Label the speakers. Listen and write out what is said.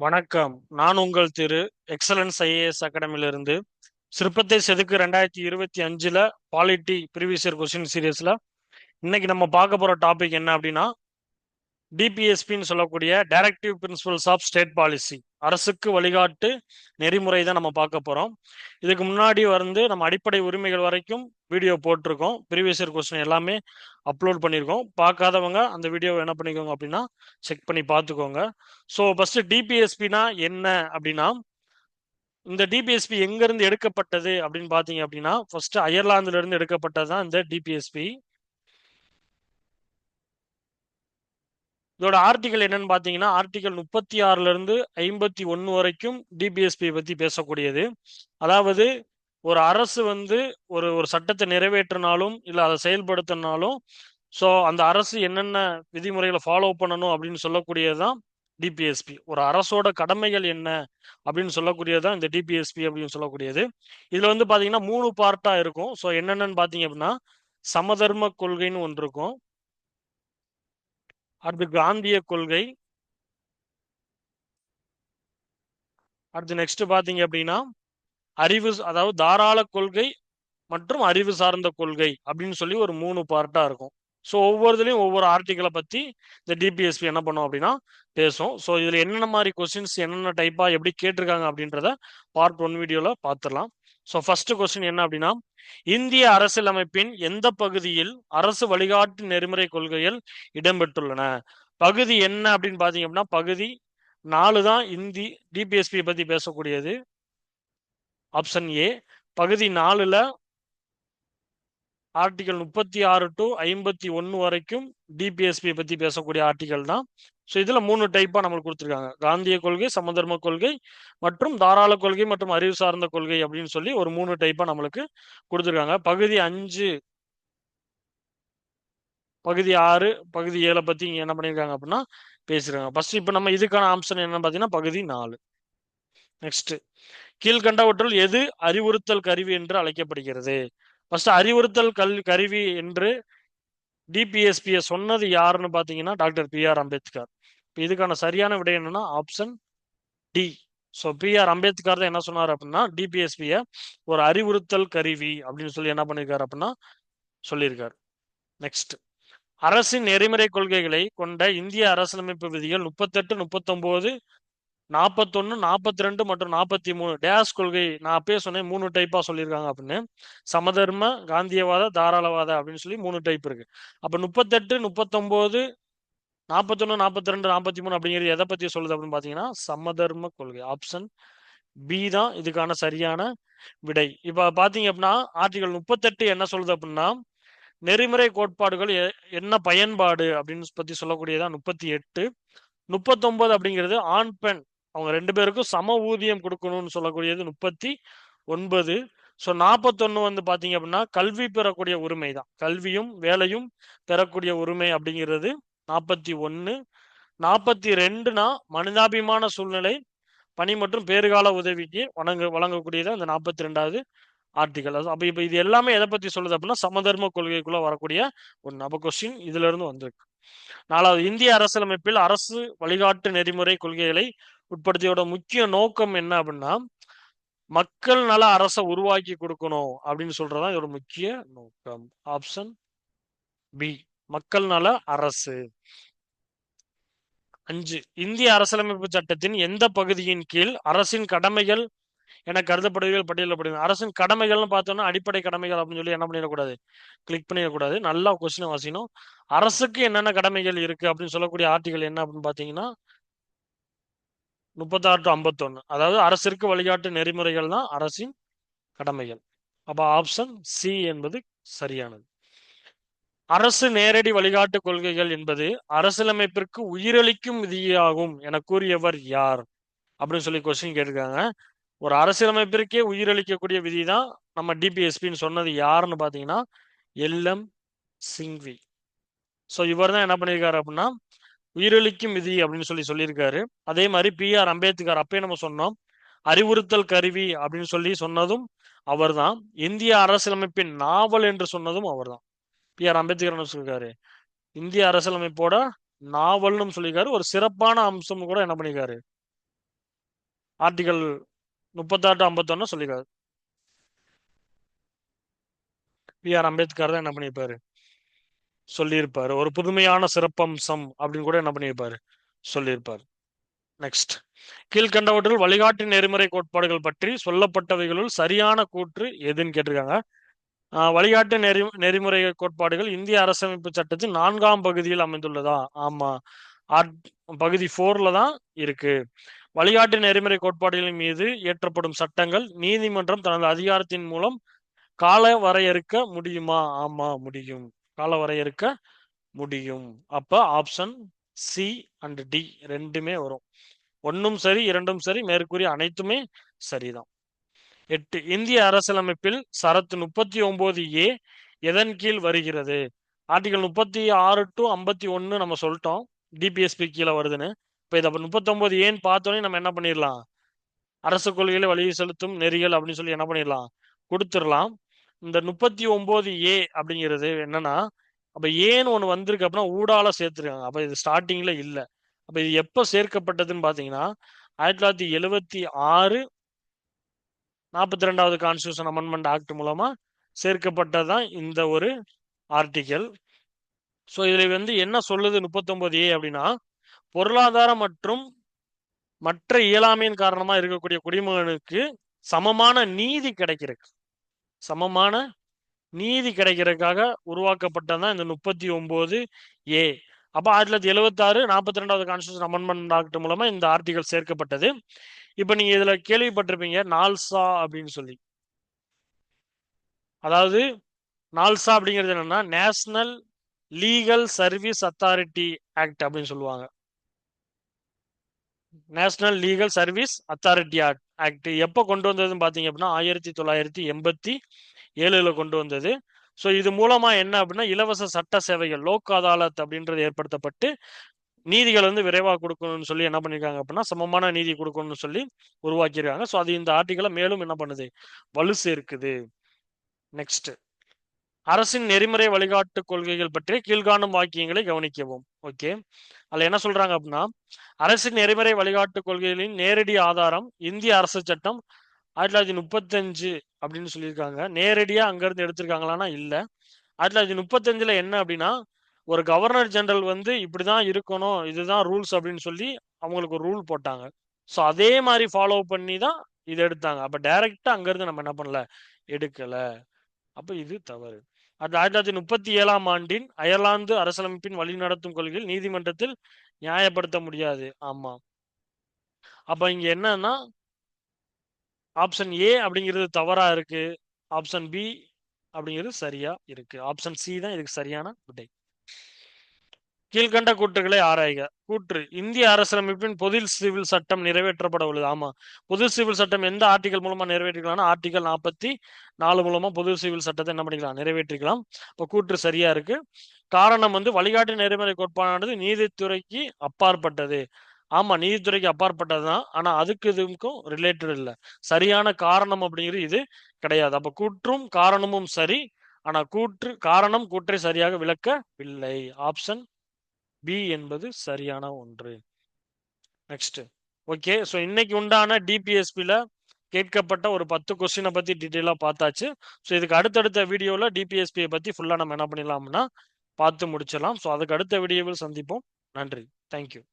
Speaker 1: வணக்கம். நான் உங்கள் திரு எக்ஸலன்ஸ் ஐஏஎஸ் அகாடமியிலிருந்து சிற்பத்தை செதுக்கு 2025 பாலிட்டி ப்ரீவியஸ் இயர் கொஸ்டின் சீரியஸ்ல இன்னைக்கு நம்ம பார்க்க போற டாபிக் என்ன அப்படின்னா டிபிஎஸ்பின்னு சொல்லக்கூடிய directive principles of state policy, அரசுக்கு வழிகாட்டு நெறிமுறை தான் நம்ம பார்க்க போறோம். இதுக்கு முன்னாடி நம்ம அடிப்படை உரிமைகள் வரைக்கும் வீடியோ போட்டிருக்கோம். ப்ரீவியஸ் இயர் கொஸ்டின் எல்லாமே அப்லோட் பண்ணியிருக்கோம். பார்க்காதவங்க அந்த வீடியோவை என்ன பண்ணிக்கோங்க அப்படின்னா செக் பண்ணி பார்த்துக்கோங்க. ஸோ ஃபர்ஸ்ட் டிபிஎஸ்பினா என்ன அப்படின்னா, இந்த டிபிஎஸ்பி எங்க இருந்து எடுக்கப்பட்டது அப்படின்னு பாத்தீங்க அப்படின்னா, ஃபர்ஸ்ட் அயர்லாந்துல இருந்து எடுக்கப்பட்டது தான் இந்த டிபிஎஸ்பி. இதோட ஆர்டிகல் என்னன்னு பாத்தீங்கன்னா, ஆர்டிகல் 36ல இருந்து 51 வரைக்கும் டிபிஎஸ்பி பத்தி பேசக்கூடியது. அதாவது ஒரு அரசு ஒரு ஒரு சட்டத்தை நிறைவேற்றினாலும் இல்ல அதை செயல்படுத்தினாலும், ஸோ அந்த அரசு என்னென்ன விதிமுறைகளை ஃபாலோ பண்ணணும் அப்படின்னு சொல்லக்கூடியதுதான் டிபிஎஸ்பி. ஒரு அரசோட கடமைகள் என்ன அப்படின்னு சொல்லக்கூடியதுதான் இந்த டிபிஎஸ்பி அப்படின்னு சொல்லக்கூடியது. இதுல பாத்தீங்கன்னா 3 பார்ட்டா இருக்கும். ஸோ என்னென்னு பாத்தீங்க அப்படின்னா, சமதர்ம கொள்கைன்னு ஒன்று இருக்கும், அடுத்து காந்திய கொள்கை, அடுத்து நெக்ஸ்ட் பாத்தீங்க அப்படின்னா அதாவது தாராள கொள்கை மற்றும் அறிவு சார்ந்த கொள்கை அப்படின்னு சொல்லி ஒரு 3 பார்ட்டா இருக்கும். ஸோ ஒவ்வொருதுலையும் ஒவ்வொரு ஆர்டிகளை பத்தி இந்த டிபிஎஸ்பி என்ன பண்ணும் அப்படின்னா பேசும். ஸோ இதுல என்னென்ன மாதிரி கொஸ்டின்ஸ் என்னென்ன டைப்பா எப்படி கேட்டிருக்காங்க அப்படின்றத பார்ட் 1 வீடியோல பார்த்துடலாம். ஸோ ஃபர்ஸ்ட் கொஸ்டின் என்ன அப்படின்னா, இந்திய அரசியலமைப்பின் எந்த பகுதியில் அரசு வழிகாட்டு நெறிமுறை கொள்கைகள் இடம்பெற்றுள்ளன? பகுதி என்ன அப்படின்னு பாத்தீங்க அப்படின்னா பகுதி 4 தான் டிபிஎஸ்பி பத்தி பேசக்கூடியது. ஆப்ஷன் ஏ பகுதி 4ல ஆர்டிகல் 36 டு 51 வரைக்கும் டிபிஎஸ்பி பத்தி பேசக்கூடிய ஆர்டிகல் தான். ஸோ இதுல 3 டைப்பா நம்மளுக்கு கொடுத்துருக்காங்க: காந்திய கொள்கை, சமதர்ம கொள்கை மற்றும் தாராள கொள்கை மற்றும் அறிவு சார்ந்த கொள்கை அப்படின்னு சொல்லி ஒரு 3 டைப்பா நம்மளுக்கு கொடுத்துருக்காங்க. பகுதி 5, பகுதி 6, பகுதி 7 பத்தி இங்க என்ன பண்ணிருக்காங்க அப்படின்னா பேசிருக்காங்க. ஃபர்ஸ்ட் இப்ப நம்ம இதுக்கான ஆப்ஷன் என்ன பாத்தீங்கன்னா பகுதி 4. நெக்ஸ்ட், கீழ்கண்டவற்றுள் எது அறிவுறுத்தல் கருவி என்று அழைக்கப்படுகிறது? ஃபர்ஸ்ட் அறிவுறுத்தல் கருவி என்று டிபிஎஸ்பியை சொன்னது யாருன்னு பாத்தீங்கன்னா டாக்டர் பி.ஆர். அம்பேத்கர். இதுக்கான சரியான விடை என்னன்னா option D. So B R. Ambedkar தான் என்ன சொன்னார் அப்படின்னா டிபிஎஸ்பியை ஒரு அறிவுறுத்தல் கருவி அப்படின்னு சொல்லி என்ன பண்ணிருக்காரு அப்படின்னா சொல்லியிருக்காரு. நெக்ஸ்ட், அரசின் நெறிமுறை கொள்கைகளை கொண்ட இந்திய அரசியலமைப்பு விதிகள் 38, 39, 41, 42 மற்றும் 43 டேஸ் கொள்கை. நான் அப்பயே சொன்னேன் 3 டைப்பா சொல்லியிருக்காங்க அப்படின்னு. சமதர்ம, காந்தியவாத, தாராளவாத அப்படின்னு சொல்லி 3 டைப் இருக்கு. அப்ப 38, 39, 41, 42, 43 அப்படிங்கிறது எதை பத்தி சொல்லுது அப்படின்னு பாத்தீங்கன்னா சமதர்ம கொள்கை. ஆப்ஷன் பி தான் இதுக்கான சரியான விடை. இப்ப பாத்தீங்க அப்படின்னா ஆர்டிகல் 38 என்ன சொல்லுது அப்படின்னா, நெறிமுறை கோட்பாடுகள் என்ன பயன்பாடு அப்படின்னு பத்தி சொல்லக்கூடியதான் 38. 39 அப்படிங்கிறது ஆண் பெண் அவங்க 2 பேருக்கும் சம ஊதியம் கொடுக்கணும்னு சொல்லக்கூடியது 39. ஸோ 41 பாத்தீங்க அப்படின்னா கல்வி பெறக்கூடிய உரிமை தான், கல்வியும் வேலையும் பெறக்கூடிய உரிமை அப்படிங்கிறது 41. 42னா மனிதாபிமான சூழ்நிலை, பணி மற்றும் பேறுகால உதவிக்கு வழங்கக்கூடியது அந்த 42வது ஆர்டிகல். அப்ப இப்ப இது எல்லாமே எதை பத்தி சொல்லுது அப்படின்னா சமதர்ம கொள்கைக்குள்ள வரக்கூடிய ஒரு நப கொஸ்டின் இதுல இருந்து வந்திருக்கு. 4வது, இந்திய அரசியலமைப்பில் அரசு வழிகாட்டு நெறிமுறை கொள்கைகளை உட்படுத்தியோட முக்கிய நோக்கம் என்ன அப்படின்னா மக்கள் நல அரசை உருவாக்கி கொடுக்கணும் அப்படின்னு சொல்றதுதான் இதோட முக்கிய நோக்கம். ஆப்ஷன் பி மக்கள் நல அரசு. 5, இந்திய அரசியலமைப்பு சட்டத்தின் எந்த பகுதியின் கீழ் அரசின் கடமைகள் என கருதப்படுவதில் பட்டியலிடப்படுகிறது? அரசின் கடமைகள்னு பார்த்தோம்னா அடிப்படை கடமைகள் அப்படின்னு சொல்லி என்ன பண்ணிடக்கூடாது, கிளிக் பண்ணிடக்கூடாது. நல்லா கொஸ்டினை வாசிக்கணும். அரசுக்கு என்னென்ன கடமைகள் இருக்கு அப்படின்னு சொல்லக்கூடிய ஆர்டிகல் என்ன அப்படின்னு பாத்தீங்கன்னா 36 to 51. அதாவது அரசிற்கு வழிகாட்டு நெறிமுறைகள் தான் அரசின் கடமைகள். அப்ப ஆப்ஷன் சி என்பது சரியானது. அரசு நேரடி வழிகாட்டு கொள்கைகள் என்பது அரசியலமைப்பிற்கு உயிரளிக்கும் விதியாகும் என கூறியவர் யார் அப்படின்னு சொல்லி கொஸ்டின் கேட்டிருக்காங்க. ஒரு அரசியலமைப்பிற்கே உயிரளிக்கக்கூடிய விதி தான் நம்ம டிபிஎஸ்பின்னு சொன்னது யாருன்னு பாத்தீங்கன்னா எல்.எம். சிங்வி. ஸோ இவர் தான் என்ன பண்ணியிருக்காரு அப்படின்னா உயிரளிக்கும் விதி அப்படின்னு சொல்லியிருக்காரு. அதே மாதிரி பி.ஆர். அம்பேத்கர் அப்பயே நம்ம சொன்னோம் அறிவுறுத்தல் கருவி அப்படின்னு சொல்லி சொன்னதும் அவர் தான். இந்திய அரசியலமைப்பின் நாவல் என்று சொன்னதும் அவர் தான். பி.ஆர். அம்பேத்கர் என்ன சொல்லியிருக்காரு, இந்திய அரசியலமைப்போட நாவல்னு சொல்லியிருக்காரு. ஒரு சிறப்பான அம்சம் கூட என்ன பண்ணியிருக்காரு ஆர்டிகல் 38 51 சொல்லிருக்காரு. பி.ஆர். அம்பேத்கர் தான் என்ன பண்ணியிருப்பாரு, சொல்லியிருப்பாரு. ஒரு புதுமையான சிறப்பம்சம் அப்படின்னு கூட என்ன பண்ணியிருப்பாரு, சொல்லியிருப்பாரு. நெக்ஸ்ட், கீழ்கண்டவற்றில் வழிகாட்டு நெறிமுறை கோட்பாடுகள் பற்றி சொல்லப்பட்டவைகளுள் சரியான கூற்று எதுன்னு கேட்டிருக்காங்க. வழிகாட்டு நெறிமுறை கோட்பாடுகள் இந்திய அரசமைப்பு சட்டத்தின் 4ஆம் பகுதியில் அமைந்துள்ளதா? ஆமா, பகுதி 4ல தான் இருக்கு. வழிகாட்டு நெறிமுறை கோட்பாடுகளின் மீது இயற்றப்படும் சட்டங்கள் நீதிமன்றம் தனது அதிகாரத்தின் மூலம் கால வரையறுக்க முடியுமா? ஆமா, முடியும். கால வரையறுக்க முடியும். அப்ப ஆப்ஷன் சி அண்ட் டி ரெண்டுமே வரும். ஒன்னும் சரி, இரண்டும் சரி, மேற்கூறிய அனைத்துமே சரிதான். 8, இந்திய அரசியலமைப்பில் சரத்து 39A எதன் கீழ் வருகிறது? ஆர்டிகல் 36 to 51 நம்ம சொல்லிட்டோம், டிபிஎஸ்பி கீழே வருதுன்னு. இப்ப இதை 39 ஏன்னு பார்த்தோன்னே நம்ம என்ன பண்ணிடலாம், அரசு கொள்கைகளை வழி செலுத்தும் நெறிகள் அப்படின்னு சொல்லி என்ன பண்ணிடலாம், கொடுத்துடலாம். இந்த 39A அப்படிங்கிறது என்னன்னா, அப்ப ஏன்னு ஒண்ணு வந்திருக்கு அப்படின்னா ஊடால சேர்த்துருக்காங்க. அப்ப இது ஸ்டார்டிங்ல இல்ல. அப்ப இது எப்ப சேர்க்கப்பட்டதுன்னு பாத்தீங்கன்னா 1976 42வது கான்ஸ்டியூஷன் அமெண்ட்மெண்ட் ஆக்ட் மூலமா சேர்க்கப்பட்டதுதான் இந்த ஒரு ஆர்டிகல். ஸோ இதுல என்ன சொல்லுது 39A அப்படின்னா, பொருளாதார மற்றும் மற்ற இயலாமையின் காரணமா இருக்கக்கூடிய குடிமகனுக்கு சமமான நீதி கிடைக்கிறது, சமமான நீதி கிடைக்கிறதுக்காக உருவாக்கப்பட்டதான் இந்த 39A. அப்ப 1976 42வது கான்ஸ்டியூஷன் அமெண்ட்மெண்ட் ஆக்ட் மூலமா இந்த ஆர்டிகல் சேர்க்கப்பட்டது. இப்ப நீங்க இதுல கேள்விப்பட்டிருப்பீங்க நால்சா அப்படின்னு சொல்லி. அதாவது நால்சா அப்படிங்கிறது என்னன்னா national legal service authority act அப்படின்னு சொல்லுவாங்க. National legal service authority act எப்போ கொண்டு வந்ததுன்னு பாத்தீங்க அப்படின்னா 1987ல கொண்டு வந்தது. ஸோ இது மூலமா என்ன அப்படின்னா இலவச சட்ட சேவைகள் லோக் அதாலத் அப்படின்றது ஏற்படுத்தப்பட்டு நீதிகள் விரைவாக கொடுக்கணும்னு சொல்லி என்ன பண்ணிருக்காங்க அப்படின்னா சமமான நீதி கொடுக்கணும்னு சொல்லி உருவாக்கியிருக்காங்க. ஸோ அது இந்த ஆர்டிகளை மேலும் என்ன பண்ணுது, வலு சேர்க்குது. நெக்ஸ்ட், அரசின் நெறிமுறை வழிகாட்டு கொள்கைகள் பற்றி கீழ்காணும் வாக்கியங்களை கவனிக்கவும். ஓகே, அதுல என்ன சொல்றாங்க அப்படின்னா, அரசின் நெறிமுறை வழிகாட்டு கொள்கைகளின் நேரடி ஆதாரம் இந்திய அரசு சட்டம் 1935 அப்படின்னு சொல்லியிருக்காங்க. நேரடியா அங்க இருந்து எடுத்திருக்காங்களான்னா இல்ல. 1935ல என்ன அப்படின்னா, ஒரு கவர்னர் ஜெனரல் இப்படிதான் இருக்கணும், இதுதான் ரூல்ஸ் அப்படின்னு சொல்லி அவங்களுக்கு ஒரு ரூல் போட்டாங்க. ஸோ அதே மாதிரி ஃபாலோ பண்ணி தான் இதை எடுத்தாங்க. அப்ப டைரக்டா அங்க இருந்து நம்ம என்ன பண்ணல, எடுக்கல. அப்ப இது தவறு. அது 1937ஆம் ஆண்டின் அயர்லாந்து அரசியலமைப்பின் வழிநடத்தும் கொள்கையில் நீதிமன்றத்தில் நியாயப்படுத்த முடியாது. ஆமா. அப்ப இங்க என்னன்னா ஆப்ஷன் ஏ அப்படிங்கிறது தவறா இருக்கு, ஆப்ஷன் பி அப்படிங்கிறது சரியா இருக்கு. ஆப்ஷன் சி தான் இதுக்கு சரியான விடை. கீழ்கண்ட கூற்றுகளை ஆராய்க. கூற்று, இந்திய அரசியலமைப்பின் பொது சிவில் சட்டம் நிறைவேற்றப்பட உள்ளது. ஆமா, பொது சிவில் சட்டம் எந்த ஆர்டிகல் மூலமா நிறைவேற்றிக்கலாம், ஆர்டிகல் 44 மூலமா பொது சிவில் சட்டத்தை என்ன பண்ணிக்கலாம், நிறைவேற்றிக்கலாம். இப்போ கூற்று சரியா இருக்கு. காரணம் வழிகாட்டு நெறிமுறை கோட்பாடானது நீதித்துறைக்கு அப்பாற்பட்டது. ஆமா, நீதித்துறைக்கு அப்பாற்பட்டதுதான், ஆனா அதுக்கு இதுக்கும் ரிலேட்டட் இல்லை. சரியான காரணம் அப்படிங்கிறது இது கிடையாது. அப்ப கூற்றும் காரணமும் சரி, ஆனா காரணம் கூற்றை சரியாக விளக்கவில்லை. ஆப்ஷன் பி என்பது சரியான ஒன்று. நெக்ஸ்ட், ஓகே, ஸோ இன்னைக்கு உண்டான டிபிஎஸ்பியில் கேட்கப்பட்ட ஒரு 10 கொஸ்டினை பத்தி டீட்டெயிலாக பார்த்தாச்சு. ஸோ இதுக்கு அடுத்தடுத்த வீடியோவில் டிபிஎஸ்பியை பத்தி ஃபுல்லாக நம்ம என்ன பண்ணிடலாம்னா பார்த்து முடிச்சிடலாம். ஸோ அதுக்கு அடுத்த வீடியோவில் சந்திப்போம். நன்றி, தேங்க்யூ.